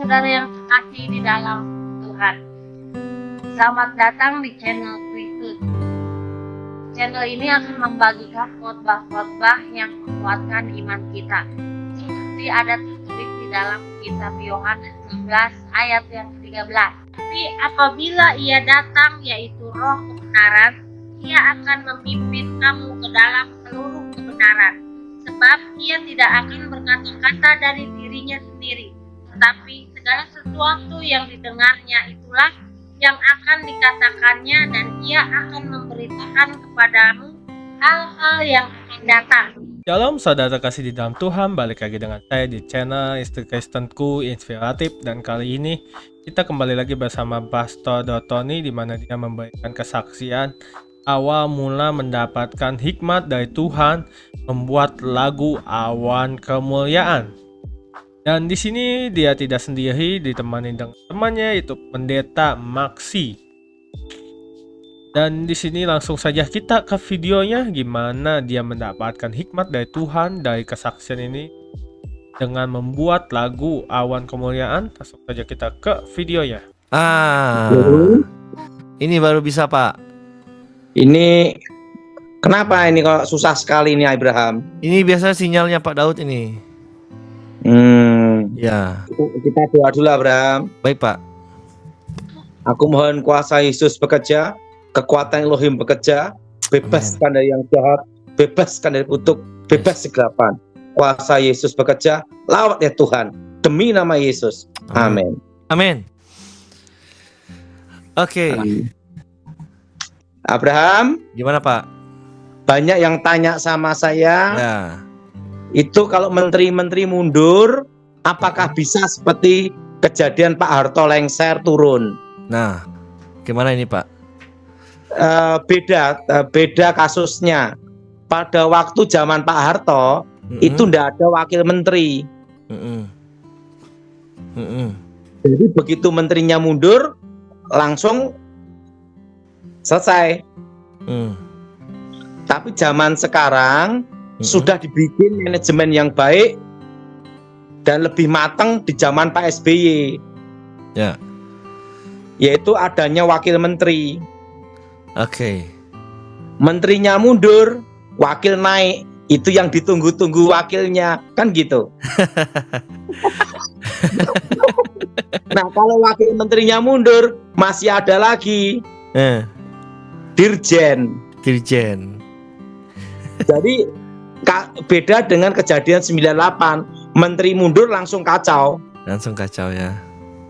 saudara yang terkasih di dalam Tuhan. Selamat datang di channel Kristus. Channel ini akan membagikan khotbah-khotbah yang menguatkan iman kita. Seperti ada tertulis di dalam kitab Yohanes 11 ayat yang 13. Tapi apabila ia datang, yaitu Roh kebenaran, ia akan memimpin kamu ke dalam seluruh kebenaran. Sebab ia tidak akan berkata-kata dari dirinya sendiri, tetapi segala sesuatu yang didengarnya itulah yang akan dikatakannya, dan ia akan memberitakan kepadamu hal-hal yang akan datang. Shalom saudara kasih di dalam Tuhan, balik lagi dengan saya di channel Istri Kristenku Inspiratif. Dan kali ini kita kembali lagi bersama Pastor Dotoni, di mana dia memberikan kesaksian awal mula mendapatkan hikmat dari Tuhan membuat lagu Awan Kemuliaan. Dan di sini dia tidak sendiri, ditemani dengan temannya, yaitu Pendeta Maksi. Dan di sini langsung saja kita ke videonya, gimana dia mendapatkan hikmat dari Tuhan dari kesaksian ini dengan membuat lagu Awan Kemuliaan. Langsung saja kita ke videonya. Ini baru bisa, Pak. Ini kenapa ini kok susah sekali ini Abraham? Ini biasa sinyalnya Pak Daud ini. Ya. Kita doa dulu Abraham. Baik, Pak. Aku mohon kuasa Yesus bekerja, kekuatan Elohim bekerja, bebaskan dari yang jahat, bebaskan dari kutuk, bebas kegelapan. Kuasa Yesus bekerja, lawat ya Tuhan, demi nama Yesus. Amin. Amin. Oke. Abraham, Gimana, Pak? banyak yang tanya sama saya, Ya. itu kalau menteri-menteri mundur, apakah bisa seperti kejadian Pak Harto lengser turun? Nah, gimana ini, Pak? Beda kasusnya. Pada waktu zaman Pak Harto itu ndak ada wakil menteri. Jadi begitu menterinya mundur langsung selesai. Tapi zaman sekarang sudah dibikin manajemen yang baik dan lebih matang di zaman Pak SBY. Ya. Yaitu adanya wakil menteri. Oke. Menterinya mundur, wakil naik. Itu yang ditunggu-tunggu wakilnya, kan gitu. Nah, kalau wakil menterinya mundur, masih ada lagi dirjen. Dirjen. Jadi beda dengan kejadian 98, menteri mundur langsung kacau. Langsung kacau ya.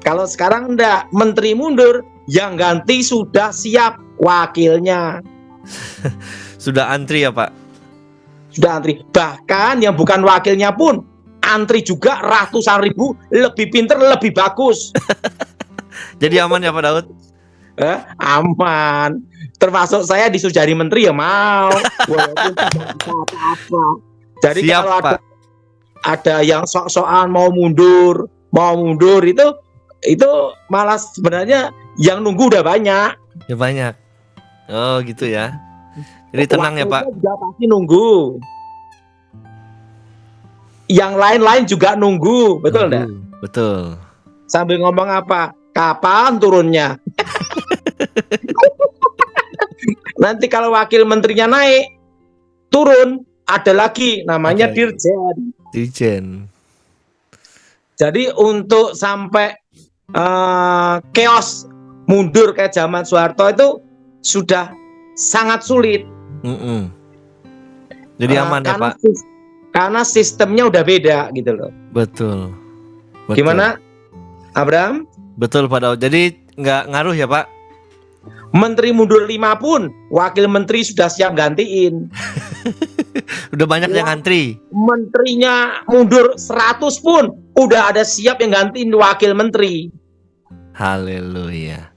Kalau sekarang enggak, menteri mundur, yang ganti sudah siap wakilnya. Sudah antri ya, Pak? Sudah antri. Bahkan yang bukan wakilnya pun antri juga ratusan ribu, lebih pinter, lebih bagus. Jadi aman ya, Pak Daud? Aman. Termasuk saya disuruh jadi menteri ya mau. Walaupun tidak bisa apa-apa. Jadi Siap, kalau Pak. ada yang sok-sokan mau mundur itu malah sebenarnya yang nunggu udah banyak. Ya banyak. Oh, gitu ya. Jadi tenang ya, Pak. Juga pasti nunggu. Yang lain-lain juga nunggu, betul enggak? Betul. Sambil ngomong apa? Kapan turunnya? Nanti kalau wakil menterinya naik, turun, ada lagi namanya dirjen. Dirjen. Jadi untuk sampai chaos mundur kayak zaman Soeharto itu sudah sangat sulit. Jadi aman ya, Pak? Karena sistemnya udah beda gitu loh. Betul. Gimana, Abraham? Betul, Pak Daud. Jadi nggak ngaruh ya, Pak? Menteri mundur 5 pun, wakil menteri sudah siap gantiin. Udah banyak yang ngantri. Menterinya mundur 100 pun, udah ada siap yang gantiin wakil menteri. Haleluya.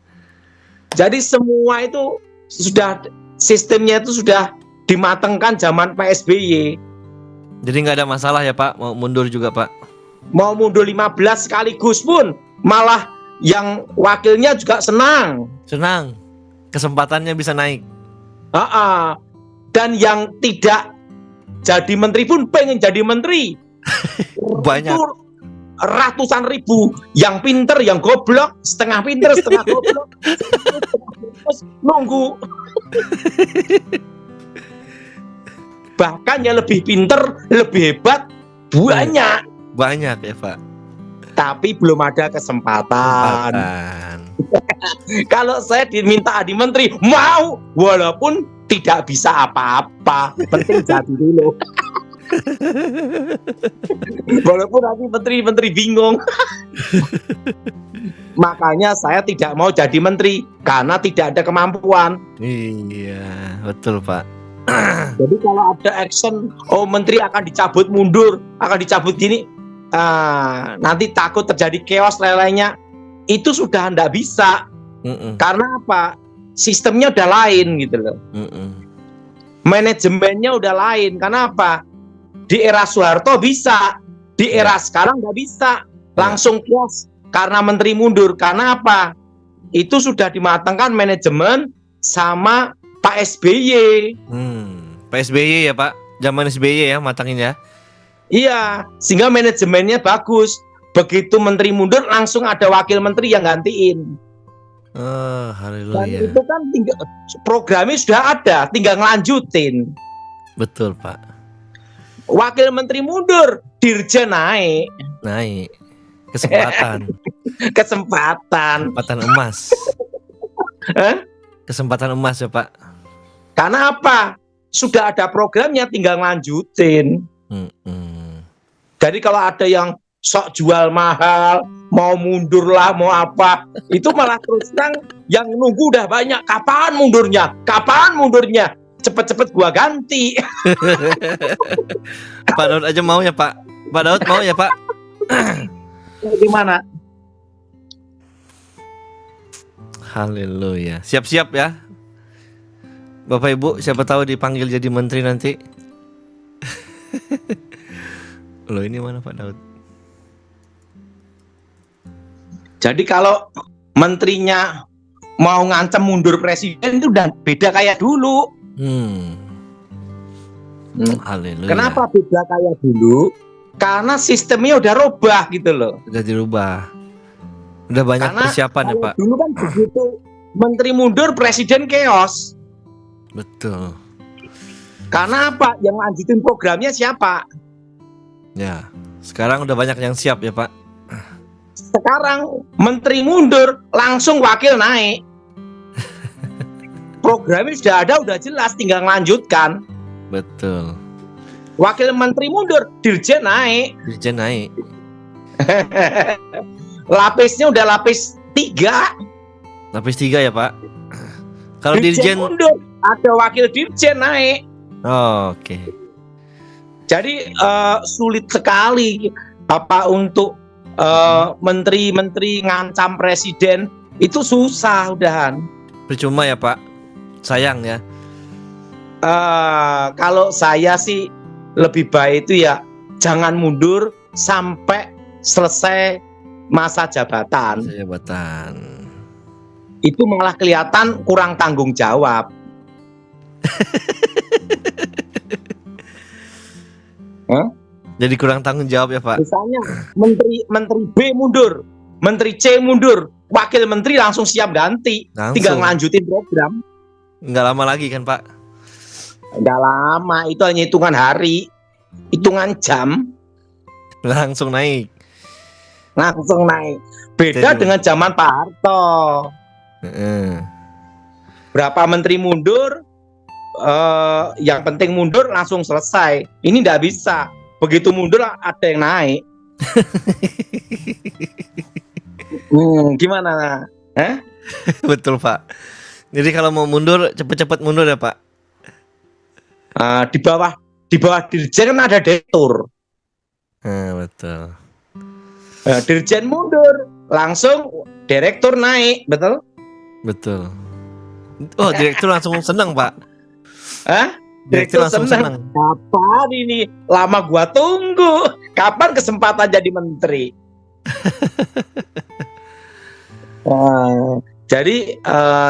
Jadi semua itu sudah, sistemnya itu sudah dimatangkan zaman Pak SBY. Jadi nggak ada masalah ya, Pak? Mau mundur juga, Pak? Mau mundur 15 sekaligus pun, malah yang wakilnya juga senang. Senang. Kesempatannya bisa naik. Dan yang tidak jadi menteri pun pengen jadi menteri. Banyak. ratusan ribu, yang pinter, yang goblok, setengah pinter, setengah goblok, terus nunggu. Bahkan yang lebih pinter, lebih hebat, banyak, ya Pak. tapi belum ada kesempatan. Kalau saya diminta jadi menteri, mau, walaupun tidak bisa apa-apa, penting jadi dulu. Walaupun nanti menteri bingung. Makanya saya tidak mau jadi menteri karena tidak ada kemampuan. Iya, betul Pak. Jadi kalau ada action, oh menteri akan dicabut mundur, akan dicabut gini, nanti takut terjadi chaos lain-lainnya. Itu sudah tidak bisa. Karena apa? Sistemnya udah lain gitu loh. Manajemennya udah lain. Karena apa? Di era Soeharto bisa, di era sekarang nggak bisa. Langsung kios karena menteri mundur. Karena apa? Itu sudah dimatangkan manajemen sama Pak SBY. Pak SBY ya Pak, zaman SBY ya matangin ya. Iya, sehingga manajemennya bagus. Begitu menteri mundur langsung ada wakil menteri yang gantiin. Dan Haleluya. itu kan programnya sudah ada, tinggal ngelanjutin. Betul Pak. Wakil menteri mundur, dirjen naik. Kesempatan. Kesempatan. Kesempatan emas. Hah? Kesempatan emas ya Pak. Karena apa? Sudah ada programnya, tinggal ngelanjutin. Jadi kalau ada yang sok jual mahal, mau mundur lah, mau apa, itu malah terus terang yang nunggu udah banyak. Kapan mundurnya? Kapan mundurnya? Cepet-cepet gua ganti. Pak Daud aja mau ya Pak. Pak Daud mau ya Pak. Gimana? Haleluya. Siap-siap ya. Bapak Ibu, siapa tahu dipanggil jadi menteri nanti. Loh, ini mana Pak Daud? Jadi kalau menterinya mau ngancam mundur presiden itu udah beda kayak dulu. Haleluya. Kenapa beda kayak dulu? Karena sistemnya udah robah gitu loh. Udah dirubah. Udah banyak Karena persiapan ya Pak. dulu kan begitu menteri mundur presiden chaos. Betul. Karena apa? Yang lanjutin programnya siapa? Ya. Sekarang udah banyak yang siap ya Pak. Sekarang menteri mundur langsung wakil naik. Programnya sudah ada, udah jelas, tinggal melanjutkan. Betul. Wakil menteri mundur, dirjen naik. Dirjen naik. Lapisnya udah lapis 3. Lapis 3 ya Pak. Kalau dirjen mundur, ada wakil dirjen naik. Oke. Jadi sulit sekali apa untuk menteri-menteri ngancam presiden, itu susah udahan. Percuma ya Pak. Sayang ya. Kalau saya sih lebih baik itu ya jangan mundur sampai selesai masa jabatan. Itu malah kelihatan kurang tanggung jawab. Jadi kurang tanggung jawab ya Pak. Misalnya menteri B mundur, menteri C mundur, wakil menteri langsung siap ganti, tinggal lanjutin program. Nggak lama lagi kan Pak? Nggak lama, itu hanya hitungan hari, hitungan jam. Langsung naik. Beda dengan zaman Pak Harto. Berapa menteri mundur, yang penting mundur langsung selesai. Ini nggak bisa. Begitu mundur ada yang naik. Gimana? Betul Pak. Jadi kalau mau mundur cepet-cepet mundur ya Pak. Di bawah dirjen kan ada direktur. Betul. Dirjen mundur, langsung direktur naik, betul? Betul. Oh, direktur langsung senang Pak. Direktur langsung senang. Kapan ini? Lama gua tunggu. Kapan kesempatan jadi menteri? Jadi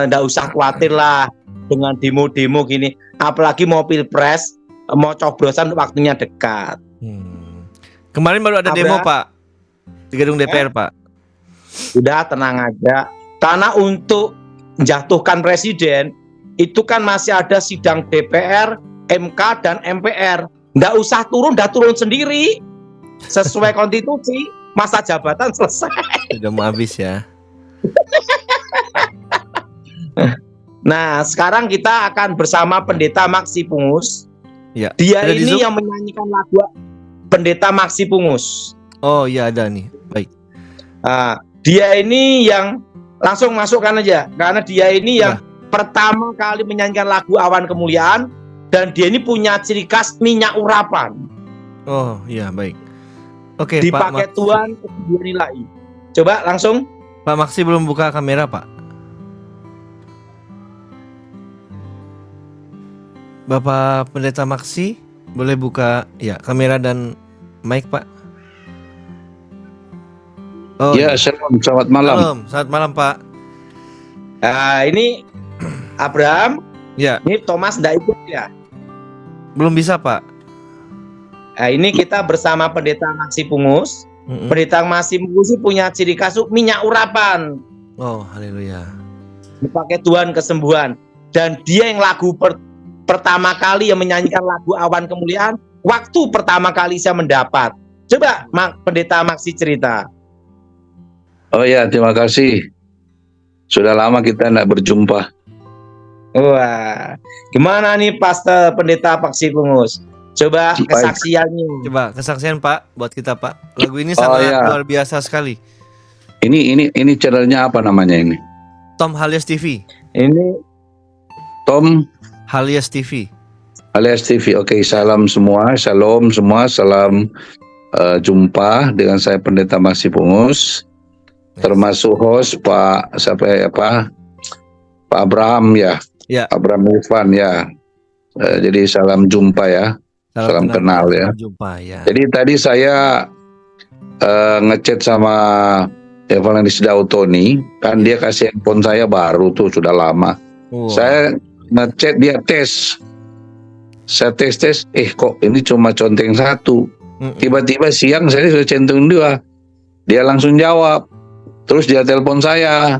nggak usah khawatir lah dengan demo-demo gini. Apalagi mau pilpres, mau coblosan waktunya dekat. Kemarin baru ada demo Pak. Di gedung DPR, Pak. Udah tenang aja. Karena untuk menjatuhkan presiden itu kan masih ada sidang DPR, MK dan MPR. Nggak usah turun, udah turun sendiri. Sesuai konstitusi, masa jabatan selesai. Sudah mau habis ya. Nah, sekarang kita akan bersama Pendeta Maksi Pungus. Ya. Dia Ada di ini Zoom? yang menyanyikan lagu Pendeta Maksi Pungus. Oh iya ada nih. Baik. Nah, dia ini yang langsung masukkan aja, karena dia ini yang pertama kali menyanyikan lagu Awan Kemuliaan, dan dia ini punya ciri khas minyak urapan. Oh iya baik. Oke, Dipakai Pak Tuhan untuk dinilai. Coba langsung. Pak Maksi belum buka kamera, Pak. Bapak Pendeta Maksi boleh buka ya kamera dan mic, Pak. Oh Ya, shalom, selamat malam. Selamat malam, Pak. Nah, ini Abraham. Ya, Ini Thomas nggak ikut ya. belum bisa, Pak. Nah, ini kita bersama Pendeta Maksi Pungus. Pendeta Maksi Pungus ini punya ciri khas minyak urapan. Oh, haleluya. Dipakai Tuhan kesembuhan. Dan dia yang lagu pertama kali yang menyanyikan lagu Awan Kemuliaan. Waktu pertama kali saya mendapat. Coba Pendeta Maksi cerita. Oh ya, terima kasih. Sudah lama kita tidak berjumpa. Wah, gimana nih Pastor Pendeta Maksi Pungus? Coba Baik. kesaksiannya. Coba kesaksian, Pak, buat kita, Pak. Lagu ini sangat ya. luar biasa sekali. Ini channelnya apa namanya ini? Tom Halias TV. Ini Tom Halias TV. alias TV. Oke, salam semua, shalom semua, salam jumpa dengan saya Pendeta Maksi Pungus, termasuk host Pak Pak Abraham ya. Ya. Abraham Irfan ya. Jadi salam jumpa ya. Salam kenal ya. Salam jumpa ya. Jadi tadi saya ngechat sama Evangelis Dautoni, kan dia kasih handphone saya baru tuh, sudah lama. Wow. Saya ngechat dia tes. Saya tes, kok ini cuma conteng satu. Tiba-tiba siang saya sudah centang dua. Dia langsung jawab. Terus dia telepon saya.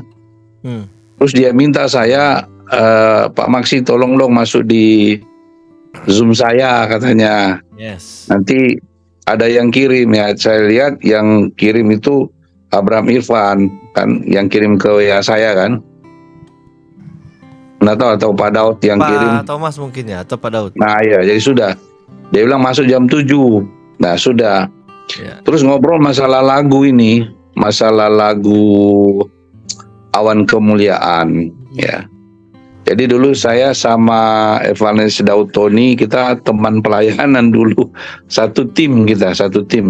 Terus dia minta saya, Pak Maksi tolong dong masuk di Zoom saya katanya. Yes. Nanti ada yang kirim ya. Saya lihat yang kirim itu Abraham Irfan kan, yang kirim ke WA saya kan. Nggak tahu atau Pak Daud yang kirim. Pak Thomas mungkin ya, atau Pak Daud. Nah ya, jadi sudah. Dia bilang masuk jam 7. Nah sudah. Ya. Terus ngobrol masalah lagu ini, masalah lagu Awan Kemuliaan ya. Jadi dulu saya sama Evangelis Dautoni, kita teman pelayanan dulu. Satu tim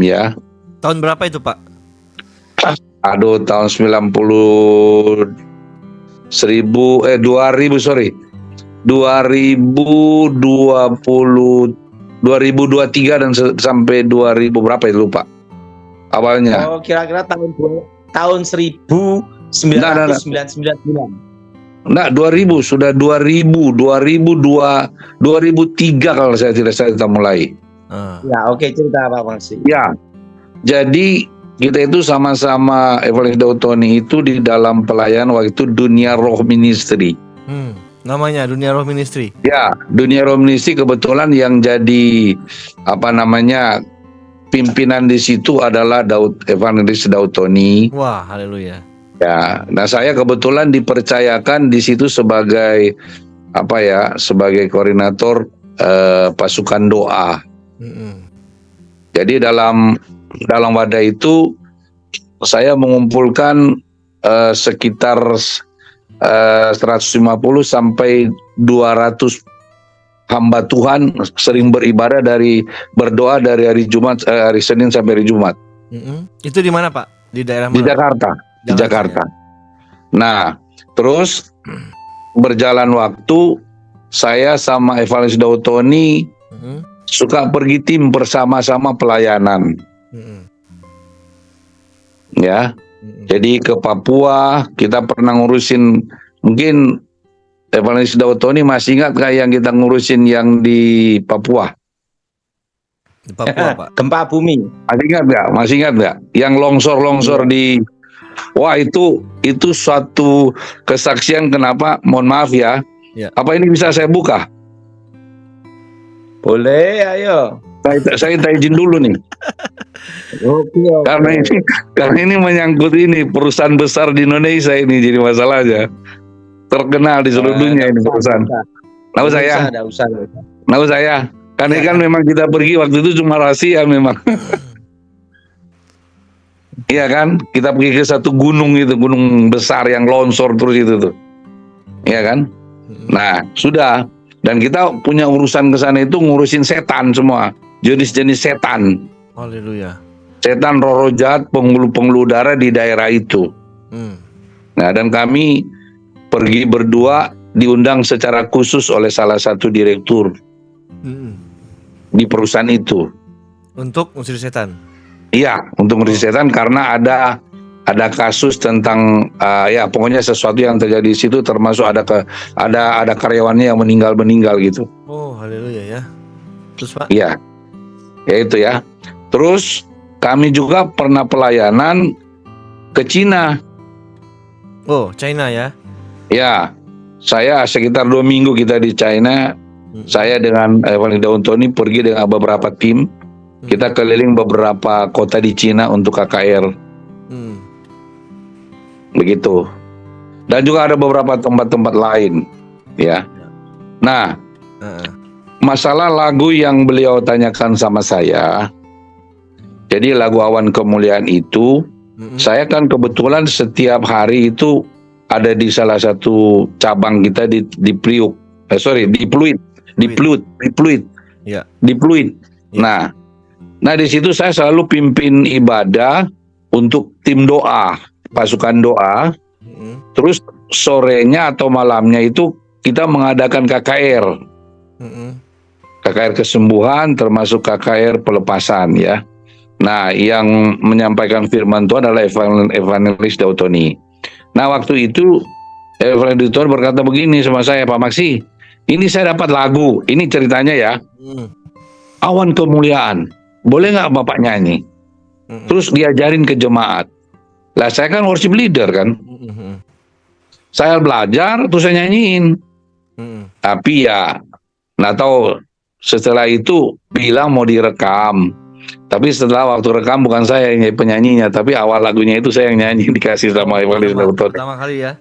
ya. Tahun berapa itu, Pak? Aduh, tahun 2023 dan sampai 2000 berapa itu lupa awalnya. Oh, kira-kira tahun 1999. Nah, 2000 sudah 2003 kalau saya tidak salah kita mulai. Ya, oke, cerita Pak Maksi. Ya. Jadi kita itu sama-sama Evangelis Dautoni itu di dalam pelayanan waktu itu Dunia Roh Ministry. Namanya Dunia Roh Ministry. Ya, Dunia Roh Ministry kebetulan yang jadi pimpinan di situ adalah Evangelis Dautoni. Wah, haleluya. Ya, nah saya kebetulan dipercayakan di situ sebagai sebagai koordinator pasukan doa. Jadi dalam wadah itu saya mengumpulkan sekitar 150 sampai 200 hamba Tuhan sering beribadah berdoa dari hari Jumat, hari Senin sampai hari Jumat. Itu di mana, Pak? Di daerah mana? Di Jakarta. Di Jakarta. Ya. Nah, terus berjalan waktu, saya sama Evangelis Dautoni suka pergi tim bersama-sama pelayanan. Ya. Jadi ke Papua kita pernah ngurusin, mungkin Evangelis Dautoni masih ingat nggak yang kita ngurusin yang di Papua? Di Papua, Pak. Gempa bumi. Masih ingat nggak? Yang longsor di, wah itu suatu kesaksian. Kenapa? Mohon maaf ya. Ya. Apa ini bisa saya buka? Boleh, ayo. Saya minta izin dulu nih. Oke. Karena ini menyangkut ini perusahaan besar di Indonesia ini jadi masalahnya. Terkenal di seluruh dunia ini perusahaan. Nggak usah ya. Nggak usah ya. Karena kan memang kita pergi waktu itu cuma rahasia memang. Iya kan? Kita pergi ke satu gunung itu, gunung besar yang longsor terus itu tuh. Iya kan? Nah, sudah. Dan kita punya urusan ke sana itu ngurusin setan semua. Jenis-jenis setan. Haleluya. Setan roh jahat, penghulu udara di daerah itu. Nah, dan kami pergi berdua diundang secara khusus oleh salah satu direktur di perusahaan itu. Untuk ngusir setan. Iya, untuk ngusir setan karena ada kasus tentang ya pokoknya sesuatu yang terjadi di situ, termasuk ada karyawannya yang meninggal gitu. Oh, haleluya ya. Terus Pak? Iya. Ya itu ya. Terus kami juga pernah pelayanan ke Cina. Oh, China ya. Ya. Saya sekitar 2 minggu kita di China. Saya dengan Evan Dauntoni pergi dengan beberapa tim. Kita keliling beberapa kota di Cina untuk KKR. Begitu. Dan juga ada beberapa tempat-tempat lain, ya. Nah, masalah lagu yang beliau tanyakan sama saya. Jadi lagu Awan Kemuliaan itu, saya kan kebetulan setiap hari itu ada di salah satu cabang kita di Priuk. Di Pluit. Ya. Di Pluit. Nah, di situ saya selalu pimpin ibadah untuk tim doa, pasukan doa. Terus sorenya atau malamnya itu kita mengadakan KKR. KKR kesembuhan termasuk KKR pelepasan ya. Nah, yang menyampaikan firman Tuhan adalah Evangelis Dautoni. Nah, waktu itu Evangelis Dautoni berkata begini sama saya, Pak Maksi, ini saya dapat lagu, ini ceritanya ya. Awan Kemuliaan, boleh nggak Bapak nyanyi? Terus diajarin ke jemaat. Lah saya kan worship leader kan. Saya belajar terus saya nyanyiin. Tapi ya nggak tahu setelah itu bilang mau direkam. Tapi setelah waktu rekam bukan saya yang penyanyinya, tapi awal lagunya itu saya yang nyanyi, dikasih sama Evangelis Dautoni. Pertama kali ya.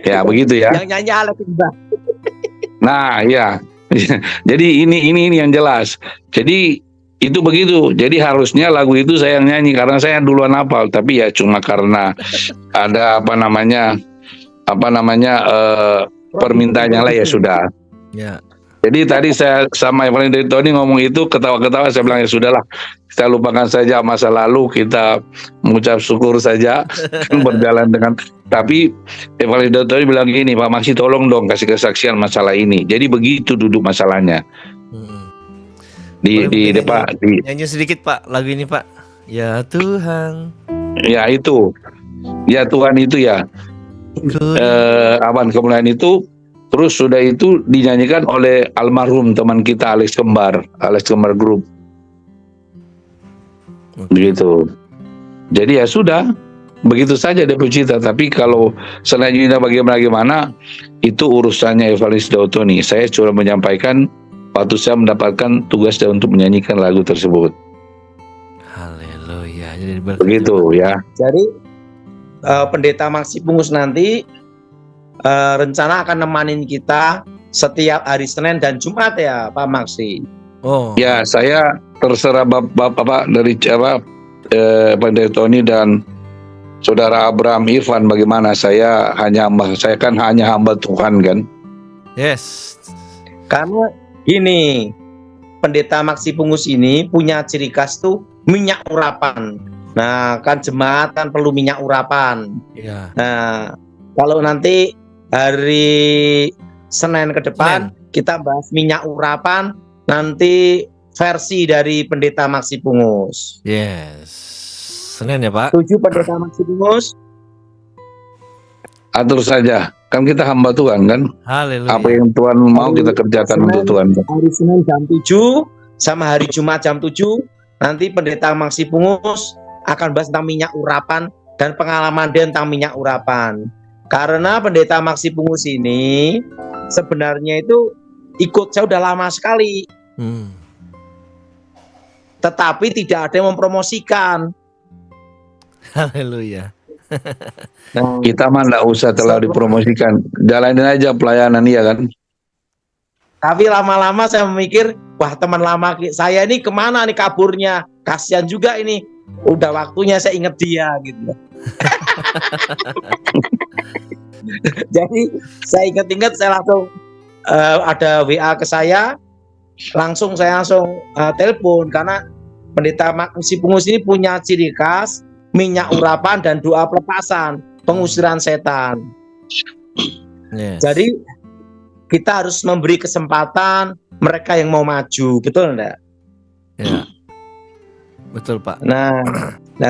Ya begitu ya. Yang nyanyi Alex Mbah. Nah, ya. Jadi ini yang jelas. Jadi itu begitu. Jadi harusnya lagu itu saya yang nyanyi karena saya duluan hafal, tapi ya cuma karena ada permintaannya lah ya sudah. Ya. Jadi tadi saya sama Evangelis Dautoni ngomong itu ketawa-ketawa, saya bilang ya sudahlah, kita lupakan saja masa lalu, kita mengucap syukur saja berjalan dengan. Tapi Evangelis Dautoni bilang gini, Pak Maksi tolong dong kasih kesaksian masalah ini. Jadi begitu duduk masalahnya. Di depan nyanyi sedikit Pak lagu ini Pak. Ya Tuhan. Ya itu. Ya Tuhan itu ya. Awan Kemuliaan itu. Terus sudah itu dinyanyikan oleh almarhum teman kita Alex Kembar Group. Begitu. Jadi ya sudah, begitu saja deposita. Tapi kalau selanjutnya bagaimana itu urusannya Evangelis Dautoni. Saya cuma menyampaikan waktu saya mendapatkan tugas untuk menyanyikan lagu tersebut. Haleluya. Jadi begitu ya. Jadi Pendeta Maksi Pungus nanti rencana akan nemanin kita setiap hari Senin dan Jumat ya Pak Maksi. Oh. Ya saya terserah Bapak dari Pendeta Tony dan Saudara Abraham Irfan bagaimana. Saya kan hanya hamba Tuhan kan. Yes. Karena gini, Pendeta Maksi Pungus ini punya ciri khas tuh minyak urapan. Nah kan jemaat kan perlu minyak urapan. Iya. Nah kalau nanti hari Senin ke depan kita bahas minyak urapan, nanti versi dari Pendeta Maksi Pungus. Yes. Senin ya Pak. Setuju Pendeta Maksi Pungus? Atur saja. Kan kita hamba Tuhan kan. Haleluya. Apa yang Tuhan mau kita kerjakan untuk Tuhan. Hari Senin jam 7 sama hari Jumat jam 7 nanti Pendeta Maksi Pungus akan bahas tentang minyak urapan dan pengalaman dia tentang minyak urapan. Karena Pendeta Maksi Pungus ini sebenarnya itu ikut saya udah lama sekali, tetapi tidak ada yang mempromosikan. Haleluya. Nah, Kita mah nggak usah terlalu dipromosikan, jalanin aja pelayanan, ya kan. tapi lama-lama saya memikir, wah teman lama saya ini kemana nih kaburnya? Kasihan juga ini. Udah waktunya saya ingat dia gitu. Jadi saya ingat-ingat, saya langsung ada WA ke saya, saya langsung telepon karena Pendeta Maksi Pungus ini punya ciri khas minyak urapan dan doa pelepasan, pengusiran setan. Yes. Jadi kita harus memberi kesempatan mereka yang mau maju, betul enggak? Ya. Betul, Pak. Nah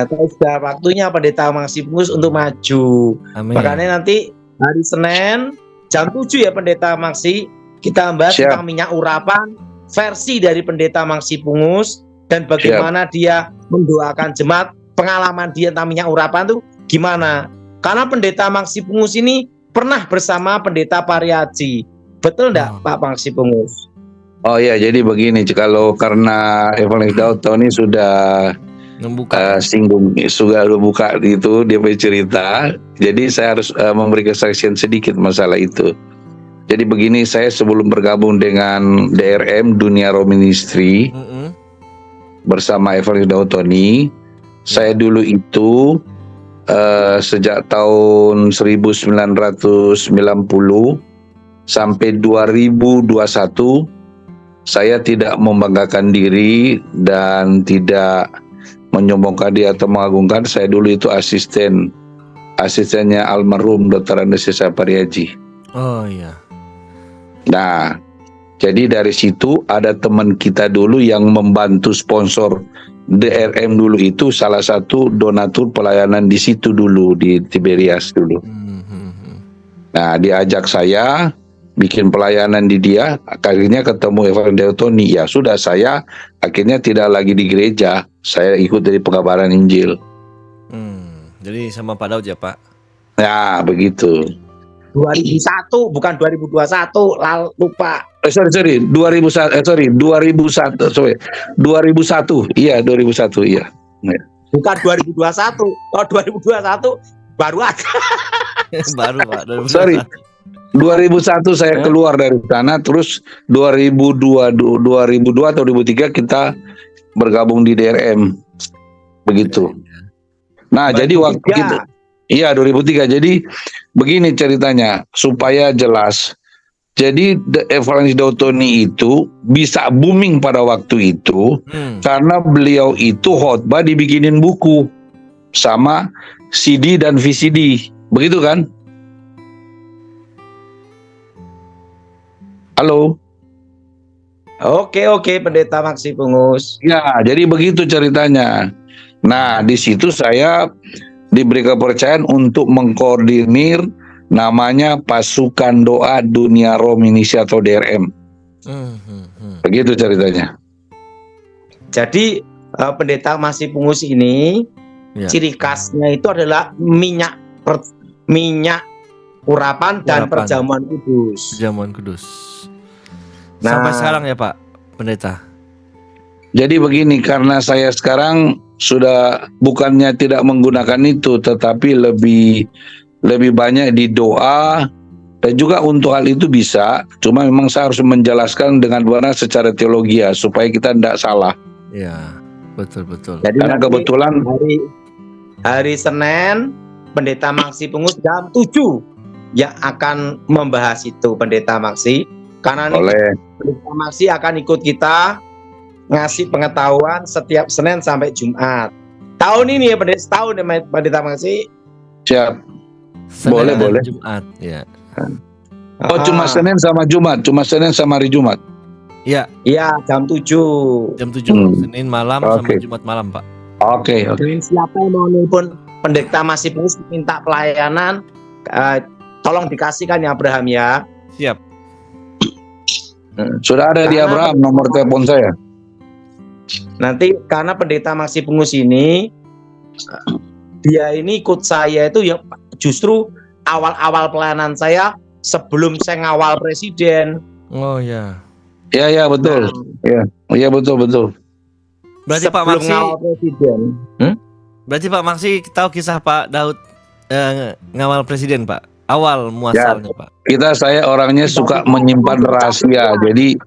sudah waktunya Pendeta Maksi Pungus untuk maju. Amin. Makanya nanti hari Senin jam 7 ya Pendeta Maksi, kita bahas Siap. tentang minyak urapan versi dari Pendeta Maksi Pungus dan bagaimana dia mendoakan jemaat, pengalaman dia tentang minyak urapan tuh gimana. Karena Pendeta Maksi Pungus ini pernah bersama Pendeta Pariaji. Betul enggak Pak Maksi Pungus? Oh ya, jadi begini, kalau karena Evangelis Daud Tony sudah Membuka. singgung, sudah buka itu dia punya cerita, jadi saya harus memberi kesaksian sedikit masalah itu. Jadi begini, saya sebelum bergabung dengan DRM Dunia Roh Ministry bersama Evangelis Daud Tony, saya dulu itu sejak tahun 1990 sampai 2021 saya tidak membanggakan diri dan tidak menyombongkan diri atau mengagungkan. Saya dulu itu asistennya almarhum Dr. Andesesa Pariaji. Oh iya. Nah, jadi dari situ ada teman kita dulu yang membantu sponsor DRM dulu, itu salah satu donatur pelayanan di situ dulu, di Tiberias dulu. Nah, diajak saya bikin pelayanan di dia, akhirnya ketemu Evangelis Tony. Ya sudah, saya akhirnya tidak lagi di gereja, saya ikut dari pengabaran Injil. Jadi sama Pak Daud ya, Pak? Ya, begitu. 2001 bukan 2021, lupa. Sorry, 2001, iya 2001, iya. Bukan 2021. Kalau 2021 baru ada. Baru, Pak. 2021. Sorry, 2001 saya keluar dari sana, terus 2002 atau 2003 kita bergabung di DRM, begitu. Nah, 2003. jadi waktu itu, iya 2003. Jadi begini ceritanya supaya jelas. Jadi Evangelis Daud Tony itu bisa booming pada waktu itu karena beliau itu khotbah dibikinin buku sama CD dan VCD, begitu kan? Halo. Oke, Pendeta Maksi Pungus. Ya, jadi begitu ceritanya. Nah, di situ saya diberi kepercayaan untuk mengkoordinir namanya Pasukan Doa Dunia Roh Ministry atau DRM. Begitu ceritanya. Jadi Pendeta Maksi Pungus ini ciri khasnya itu adalah minyak urapan dan perjamuan kudus. Perjamuan kudus. Nah, Sampai sekarang ya, Pak Pendeta. Jadi begini, karena saya sekarang sudah bukannya tidak menggunakan itu, tetapi lebih banyak di doa, dan juga untuk hal itu bisa. Cuma memang saya harus menjelaskan dengan benar secara teologi ya, supaya kita tidak salah. Ya, betul. Jadi Karena kebetulan hari Senin Pendeta Maksi Pungus jam 7 yang akan membahas itu, Pendeta Maksi. Karena Pendeta Maksi akan ikut kita ngasih pengetahuan setiap Senin sampai Jumat. Tahun ini ya setahun ya Pendeta Maksi. siap. Senin Boleh. dan Jumat, ya. Oh, cuma Senin sama Jumat, cuma Senin sama hari Jumat. Iya, Jam 7. jam 7 Senin malam sampai Jumat malam, Pak. Oke. Dan siapa yang mau nelpon Pendeta Maksi Pungus minta pelayanan, tolong dikasihkan ya Abraham ya. Siap. Sudah ada di Karena Abraham nomor telepon saya. Nanti karena pendeta Maksi Pungus ini dia ini ikut saya itu ya justru awal-awal pelayanan saya sebelum saya ngawal presiden. Oh ya. Ya betul. Ya betul. Berarti Pak Sebelum Maksi, ngawal presiden. berarti Pak Maksi tahu kisah Pak Daud ngawal presiden Pak. Awal muasalnya Pak. Saya orangnya suka menyimpan rahasia. Jadi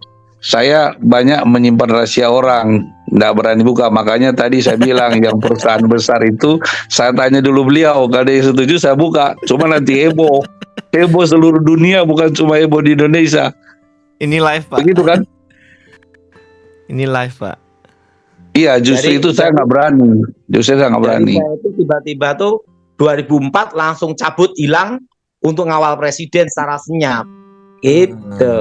saya banyak menyimpan rahasia orang, nggak berani buka. Makanya tadi saya bilang yang perusahaan besar itu saya tanya dulu beliau, kalau dia setuju saya buka. Cuma nanti heboh seluruh dunia, bukan cuma heboh di Indonesia. Ini live Pak. Begitu kan? Ini live Pak. Iya, justru itu saya nggak berani. Saya itu tiba-tiba tuh 2004 langsung cabut hilang untuk ngawal presiden secara senyap. Gitu.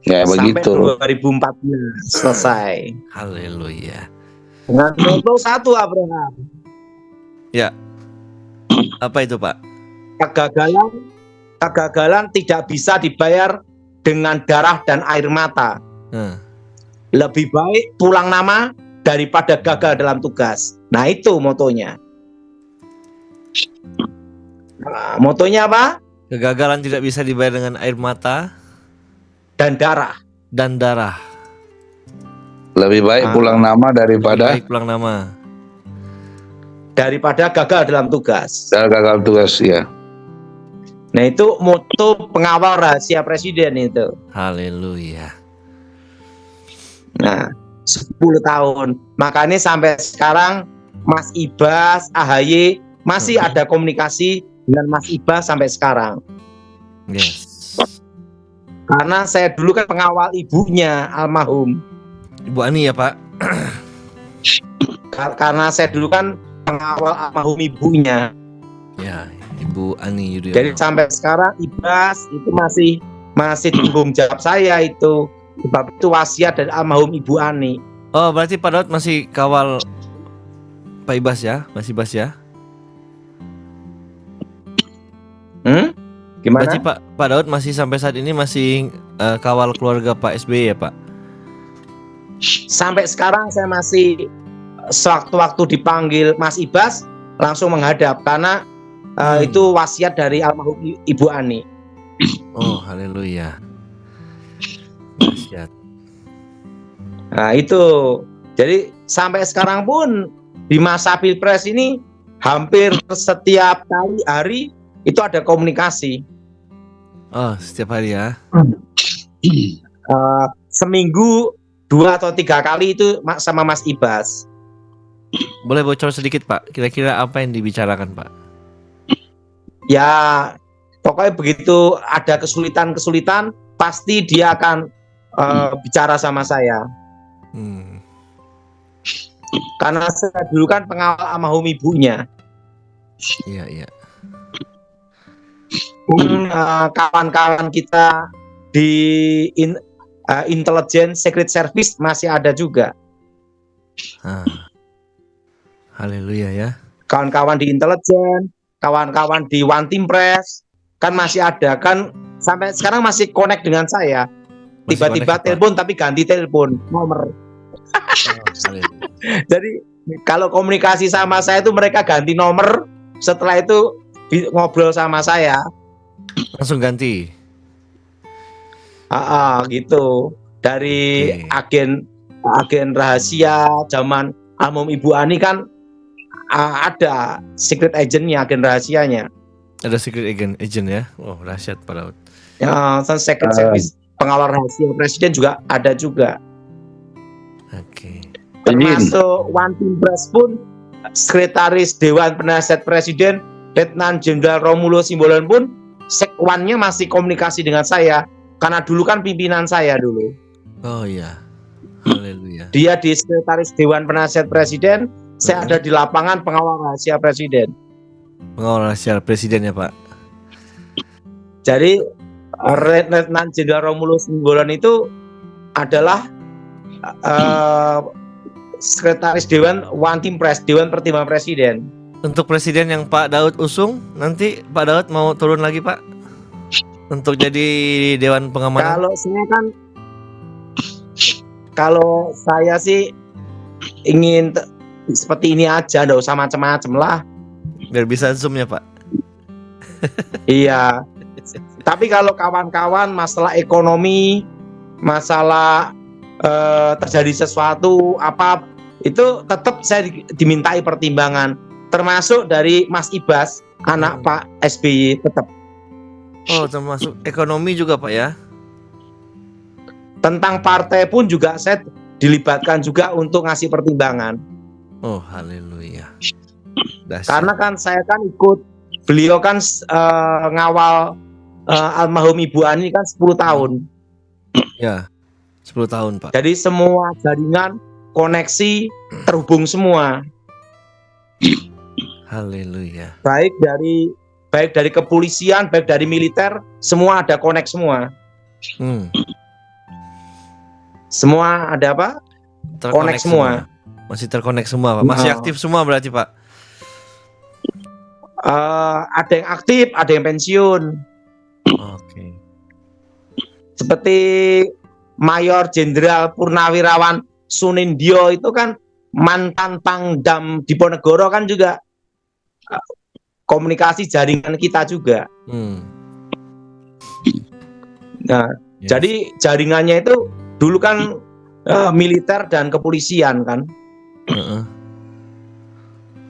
Ya Sampai begitu. 2014 selesai. Haleluya. Dengan moto satu, Abraham. Ya. Apa itu Pak? Kegagalan tidak bisa dibayar dengan darah dan air mata. Lebih baik pulang nama daripada gagal dalam tugas. Nah, itu motonya. Nah, motonya apa? Kegagalan tidak bisa dibayar dengan air mata dan darah. Lebih baik pulang nama daripada gagal dalam tugas. Gagal tugas ya. Nah, itu moto pengawal rahasia presiden itu. Haleluya. Nah, 10 tahun. Makanya sampai sekarang Mas Ibas, AHY masih ada komunikasi dengan Mas Ibas sampai sekarang. Yes. Karena saya dulu kan pengawal ibunya almarhum Ibu Ani ya Pak. Karena saya dulu kan pengawal almarhum ibunya. Ya, Ibu Ani Yudhoyono. Jadi sampai sekarang Ibas itu masih tanggung jawab saya itu. Sebab itu wasiat dari almarhum Ibu Ani. Oh, berarti Pak Daud masih kawal Pak Ibas ya? Masih Ibas ya? Gimana? Berarti Pak Daud masih sampai saat ini masih kawal keluarga Pak SBY ya Pak? Sampai sekarang saya masih sewaktu-waktu dipanggil Mas Ibas langsung menghadap karena itu wasiat dari almarhum Ibu Ani. Oh, haleluya. Wasiat. Nah, itu. Jadi sampai sekarang pun di masa Pilpres ini hampir setiap hari itu ada komunikasi. Oh, setiap hari ya? Seminggu 2 atau 3 kali itu sama Mas Ibas. Boleh bocor sedikit Pak? Kira-kira apa yang dibicarakan Pak? Ya, pokoknya begitu ada kesulitan pasti dia akan bicara sama saya. Karena saya dulu kan pengawal almarhum ibunya. Iya. Kawan-kawan kita di Intelligence Secret Service masih ada juga. Haleluya ya. Kawan-kawan di Intelligence, kawan-kawan di One Team Press kan masih ada kan, sampai sekarang masih connect dengan saya. Tiba-tiba telepon tapi ganti telepon nomor. Jadi kalau komunikasi sama saya itu mereka ganti nomor, setelah itu ngobrol sama saya langsung ganti. Gitu. Dari agen rahasia zaman almarhum Ibu Ani kan ada secret agentnya, agen rahasianya. Ada secret agent ya? Oh, rahasia Pak Daud. Ya, secret service pengawal rahasia presiden juga ada juga. Oke. Termasuk One Team Press pun sekretaris Dewan Penasihat Presiden Letnan Jenderal Romulo Simbolon pun sekwannya masih komunikasi dengan saya karena dulu kan pimpinan saya dulu. Oh iya. Haleluya. Dia di sekretaris Dewan Penasihat Presiden, saya ada di lapangan pengawal rahasia presiden. Pengawal rahasia presiden ya Pak. Jadi Letnan Jenderal Romulo Simbolon itu adalah sekretaris Dewan One Team Press, Dewan Pertimbangan Presiden. Untuk presiden yang Pak Daud usung, nanti Pak Daud mau turun lagi Pak? Untuk jadi Dewan Pengamanan? Kalau saya sih ingin seperti ini aja, nggak usah macam-macam lah. Biar bisa zoom ya Pak. Iya. Tapi kalau kawan-kawan masalah ekonomi, masalah terjadi sesuatu apa, itu tetap saya dimintai pertimbangan, termasuk dari Mas Ibas, anak Pak SBY tetap. Oh, termasuk ekonomi juga Pak ya? Tentang partai pun juga saya dilibatkan juga untuk ngasih pertimbangan. Oh, haleluya. Dahsyat. Karena kan saya kan ikut, beliau kan ngawal almarhum Ibu Ani kan 10 tahun. Ya, 10 tahun Pak. Jadi semua jaringan, koneksi terhubung semua. Haleluya. Baik dari kepolisian, baik dari militer, semua ada connect semua. Semua ada apa? Connect semua. Masih terkonek semua Pak. Masih aktif semua berarti Pak. Ada yang aktif, ada yang pensiun. Oke. Seperti Mayor Jenderal Purnawirawan Sunindyo itu kan mantan Pangdam Diponegoro kan juga komunikasi jaringan kita juga. Nah, Yes. jadi jaringannya itu dulu kan militer dan kepolisian kan.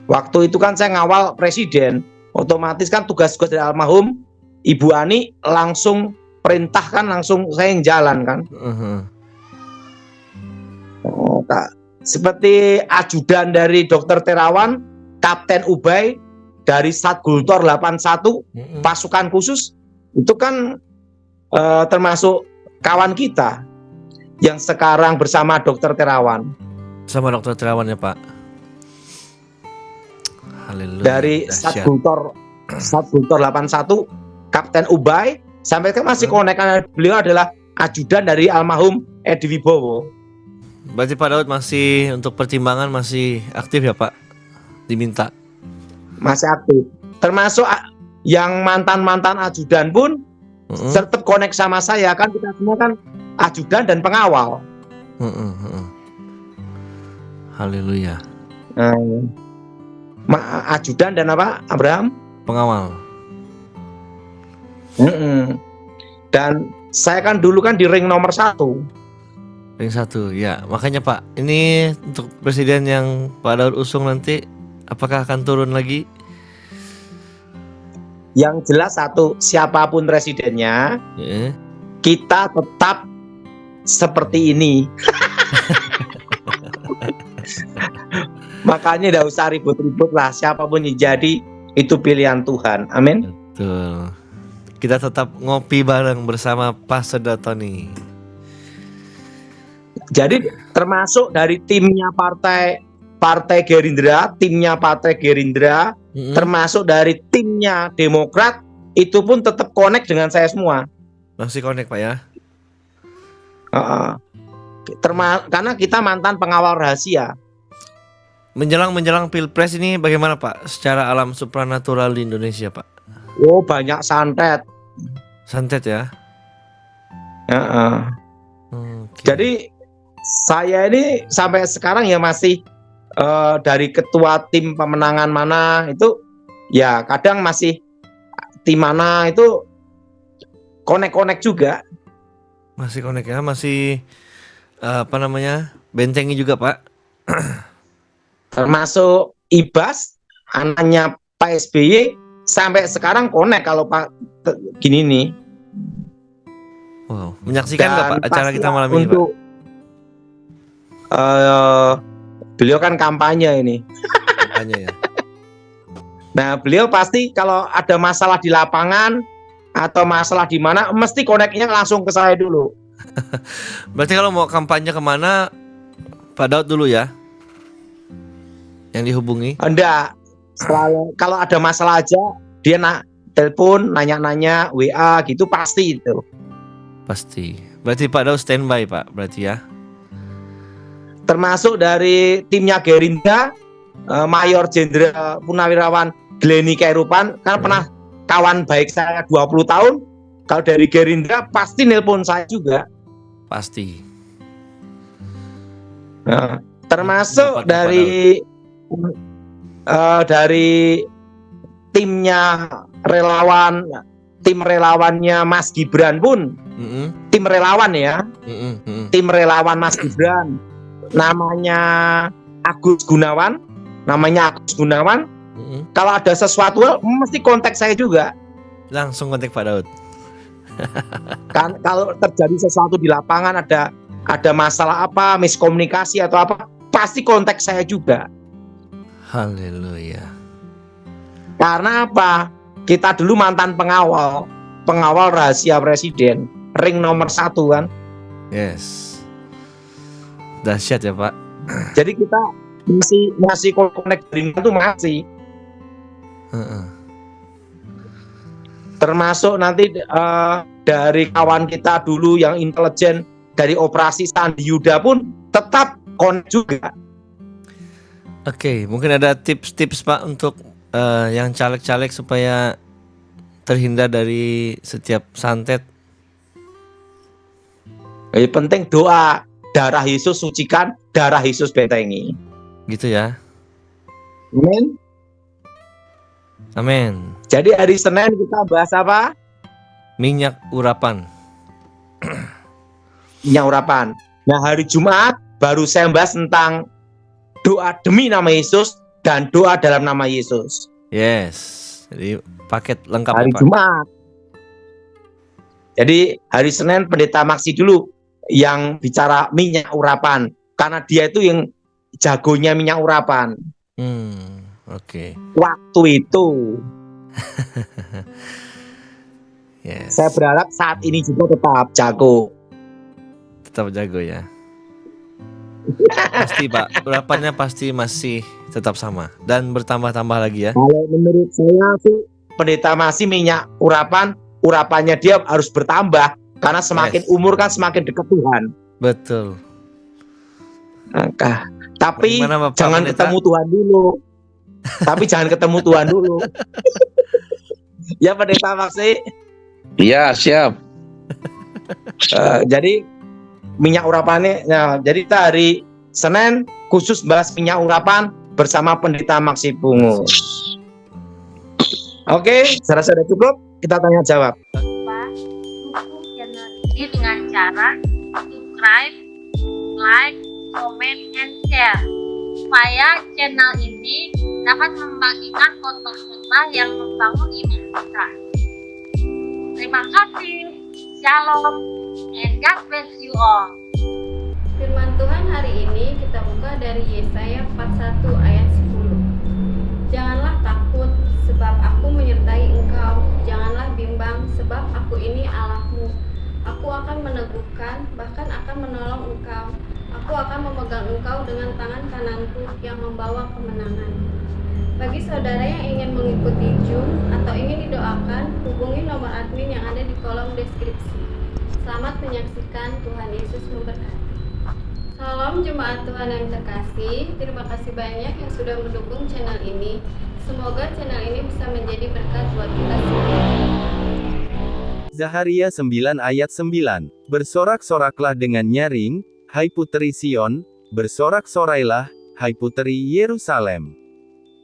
Waktu itu kan saya ngawal presiden, otomatis kan tugas-tugas dari almarhum Ibu Ani langsung perintah kan, langsung saya yang jalan kan. Seperti ajudan dari Dokter Terawan, Kapten Ubay dari Satgultor 81 pasukan khusus, itu kan termasuk kawan kita yang sekarang bersama Dokter Terawan. Sama Dokter Terawan ya Pak. Haleluya. Dari Satgultor 81 Kapten Ubay sampai kan masih konek, karena beliau adalah ajudan dari almarhum Edi Wibowo. Berarti Pak Daud masih untuk pertimbangan masih aktif ya Pak? Diminta. Masih aktif. Termasuk yang mantan-mantan ajudan pun tetap konek sama saya, kan kita semua kan ajudan dan pengawal. Haleluya. Ajudan dan apa? Abraham? Pengawal. Dan saya kan dulu kan di ring nomor 1. Ring 1 ya. Makanya Pak, ini untuk presiden yang Pak Daud usung nanti, apakah akan turun lagi? Yang jelas satu, siapapun presidennya, kita tetap seperti ini. Makanya tidak usah ribut-ribut lah, siapapun yang jadi itu pilihan Tuhan. Amin. Betul. Kita tetap ngopi bareng bersama Pastor Tony. Jadi termasuk dari timnya Partai Gerindra, timnya Partai Gerindra, termasuk dari timnya Demokrat, itu pun tetap connect dengan saya semua. Masih connect Pak ya? Karena kita mantan pengawal rahasia. Menjelang Pilpres ini bagaimana Pak? Secara alam supranatural di Indonesia Pak? Oh, banyak santet. Santet ya? Jadi saya ini sampai sekarang ya masih dari ketua tim pemenangan mana itu, ya kadang masih tim mana itu connect juga. Masih connect ya? Masih bentengi juga Pak? Termasuk Ibas, anaknya Pak SBY, sampai sekarang connect kalau Pak gini nih. Wow, menyaksikan nggak Pak acara kita malam ini Pak? Beliau kan kampanye ini. Kampanye ya. Nah, beliau pasti kalau ada masalah di lapangan atau masalah di mana, mesti connect-nya langsung ke saya dulu. Berarti kalau mau kampanye kemana, Pak Daud dulu ya? Yang dihubungi? Enggak, selalu kalau ada masalah aja dia telepon, nanya-nanya, WA gitu, pasti itu. Pasti. Berarti Pak Daud standby Pak, berarti ya? Termasuk dari timnya Gerindra, Mayor Jenderal Purnawirawan Glenny Kairupan, kan pernah kawan baik saya 20 tahun. Kalau dari Gerindra pasti nelpon saya juga. Pasti. Nah, termasuk Pendapatnya Pak dari timnya relawan, tim relawannya Mas Gibran pun, Mm-mm, tim relawan ya, mm-mm, mm-mm. tim relawan Mas Gibran, namanya Agus Gunawan, Mm-mm. kalau ada sesuatu mesti kontak saya juga. Langsung kontak Pak Daud. Kan kalau terjadi sesuatu di lapangan, ada masalah apa, miskomunikasi atau apa, pasti kontak saya juga. Haleluya. Karena apa? Kita dulu mantan pengawal rahasia presiden, ring nomor 1 kan. Yes. Dahsyat ya Pak. Jadi kita masih connect dengan itu masih. Heeh. Termasuk nanti dari kawan kita dulu yang intelijen dari operasi Sandi Yuda pun tetap connect juga. Oke, mungkin ada tips-tips Pak untuk yang caleg-caleg supaya terhindar dari setiap santet. Yang penting doa, darah Yesus sucikan, darah Yesus bentengi. Gitu ya. Amin. Amin. Jadi hari Senin kita bahas apa? Minyak urapan. Minyak urapan. Nah hari Jumat baru saya bahas tentang doa demi nama Yesus dan doa dalam nama Yesus. Yes. Jadi paket lengkap Hari ya Pak. Jumat. Jadi hari Senin Pendeta Maksi dulu yang bicara minyak urapan, karena dia itu yang jagonya minyak urapan. Oke. Waktu itu Yes. saya berharap saat ini juga tetap jago. Tetap jago ya. Pasti Pak, urapannya pasti masih tetap sama dan bertambah-tambah lagi ya. Kalau menurut saya sih Pendeta Masih minyak urapannya dia harus bertambah, karena semakin umur kan semakin dekat Tuhan. Betul. Tapi Bagaimana, Bapak jangan Pendeta? ketemu Tuhan dulu. Jangan ketemu Tuhan dulu. Ya Pendeta Maksi. Iya, siap. Jadi minyak urapannya, nah, jadi kita hari Senin khusus bahas minyak urapan bersama Pendeta Maksi Bungu. Oke, saya rasa sudah cukup. Kita tanya jawab. Pak, dukung channel ini dengan cara subscribe, like, comment, and share supaya channel ini dapat membagikan khotbah-khotbah yang membangun iman kita. Terima kasih. Shalom and God bless you all. Firman Tuhan hari ini kita buka dari Yesaya 41 ayat 10. Janganlah takut sebab aku menyertai engkau, janganlah bimbang sebab aku ini Allahmu. Aku akan meneguhkan, bahkan akan menolong engkau. Aku akan memegang engkau dengan tangan kananku yang membawa kemenangan. Bagi saudara yang ingin mengikuti Zoom atau ingin didoakan, hubungi nomor admin yang ada di kolom deskripsi. Selamat menyaksikan, Tuhan Yesus memberkati. Salam jemaat Tuhan yang terkasih, terima kasih banyak yang sudah mendukung channel ini. Semoga channel ini bisa menjadi berkat buat kita semua. Zaharia 9 ayat 9. Bersorak-soraklah dengan nyaring, hai puteri Sion, bersorak-sorailah, hai puteri Yerusalem.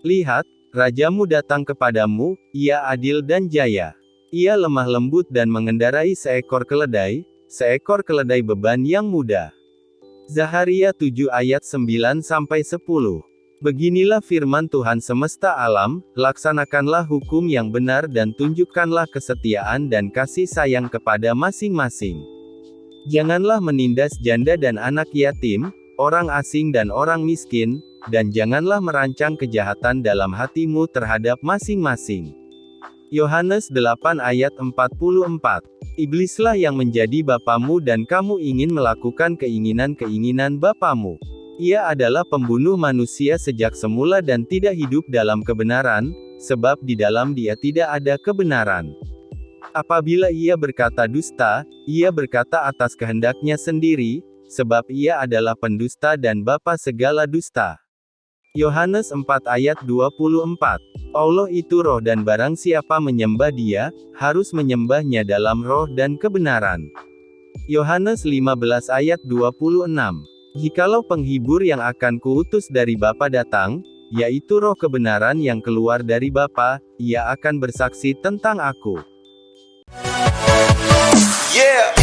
Lihat, rajamu datang kepadamu, ia adil dan jaya. Ia lemah lembut dan mengendarai seekor keledai beban yang mudah. Zaharia 7 ayat 9-10. Beginilah firman Tuhan semesta alam, laksanakanlah hukum yang benar dan tunjukkanlah kesetiaan dan kasih sayang kepada masing-masing. Janganlah menindas janda dan anak yatim, orang asing dan orang miskin, dan janganlah merancang kejahatan dalam hatimu terhadap masing-masing. Yohanes 8 ayat 44. Iblislah yang menjadi bapamu dan kamu ingin melakukan keinginan-keinginan bapamu. Ia adalah pembunuh manusia sejak semula dan tidak hidup dalam kebenaran, sebab di dalam dia tidak ada kebenaran. Apabila ia berkata dusta, ia berkata atas kehendaknya sendiri, sebab ia adalah pendusta dan bapa segala dusta. Yohanes 4 ayat 24. Allah itu roh dan barang siapa menyembah dia, harus menyembahnya dalam roh dan kebenaran. Yohanes 15 ayat 26. Jikalau penghibur yang akan kuutus dari Bapa datang, yaitu roh kebenaran yang keluar dari Bapa, ia akan bersaksi tentang aku. Yeah.